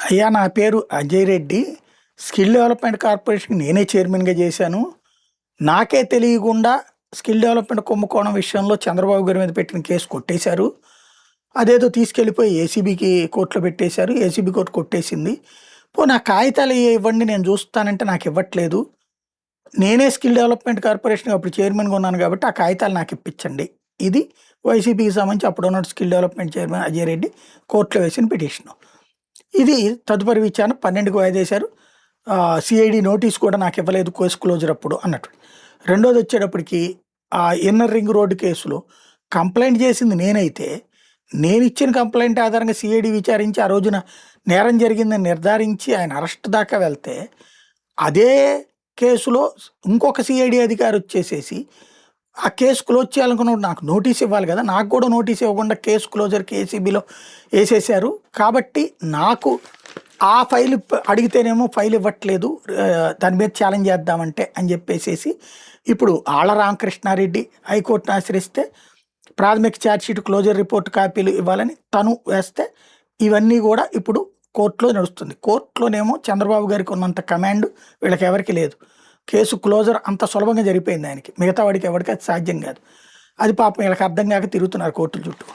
అయ్యా నా పేరు అజయ్ రెడ్డి. స్కిల్ డెవలప్‌మెంట్ కార్పొరేషన్‌కి నేనే చైర్మన్‌గా చేశాను. నాకే తెలియకుండా స్కిల్ డెవలప్‌మెంట్ కుంభకోణం విషయంలో చంద్రబాబు గారి మీద పెట్టిన కేసు కొట్టేశారు. అదేదో తీసుకెళ్ళిపోయి ఏసీబీకి కోర్టులో పెట్టేశారు. ఏసీబీ కోర్టు కొట్టేసింది. పోనీ ఆ కాగితాలు ఇవ్వండి నేను చూస్తానంటే నాకివ్వట్లేదు. నేనే స్కిల్ డెవలప్‌మెంట్ కార్పొరేషన్‌కి అప్పుడు చైర్మన్‌గా ఉన్నాను కాబట్టి ఆ కాగితాలు నాకిప్పించండి. ఇది వైసీపీకి సంబంధించి అప్పుడున్న skill development chairman Ajay Reddy కోర్టులో వేసిన పిటిషను. ఇది తదుపరి విచారణ 12కి వాయిదేశారు. సిఐడి నోటీస్ కూడా నాకు ఇవ్వలేదు కేసు క్లోజర్ అప్పుడు అన్నట్టు. రెండోది వచ్చేటప్పటికి ఆ ఇన్నర్ రింగ్ రోడ్డు కేసులో కంప్లైంట్ చేసింది నేనైతే, నేనిచ్చిన కంప్లైంట్ ఆధారంగా సిఐడి విచారించి ఆ రోజున నేరం జరిగిందని నిర్ధారించి ఆయన అరెస్ట్ దాకా వెళ్తే, అదే కేసులో ఇంకొక సిఐడి అధికారి వచ్చేసేసి ఆ కేసు క్లోజ్ చేయాలనుకున్నప్పుడు నాకు నోటీస్ ఇవ్వాలి కదా! నాకు కూడా నోటీస్ ఇవ్వకుండా కేసు క్లోజర్‌కి ఏసీబీలో ఏసేశారు. కాబట్టి నాకు ఆ ఫైల్ అడిగితేనేమో ఫైల్ ఇవ్వట్లేదు. దాని మీద ఛాలెంజ్ చేద్దామంటే అని చెప్పేసేసి ఇప్పుడు ఆళ్ల రామకృష్ణారెడ్డి హైకోర్టుని ఆశ్రయిస్తే ప్రాథమిక ఛార్జ్‌షీట్ క్లోజర్ రిపోర్ట్ కాపీలు ఇవ్వాలని తను వేస్తే ఇవన్నీ కూడా ఇప్పుడు కోర్టులో నడుస్తుంది. కోర్టులోనేమో చంద్రబాబు గారికి ఉన్నంత కమాండ్ వీళ్ళకెవరికీ లేదు. కేసు క్లోజర్ అంత సులభంగా జరిగిపోయింది ఆయనకి. మిగతా వాడికి ఎవరికీ అది సాధ్యం కాదు. అది పాపం వీళ్ళకి అర్థం కాక తిరుగుతున్నారు కోర్టుల చుట్టూ.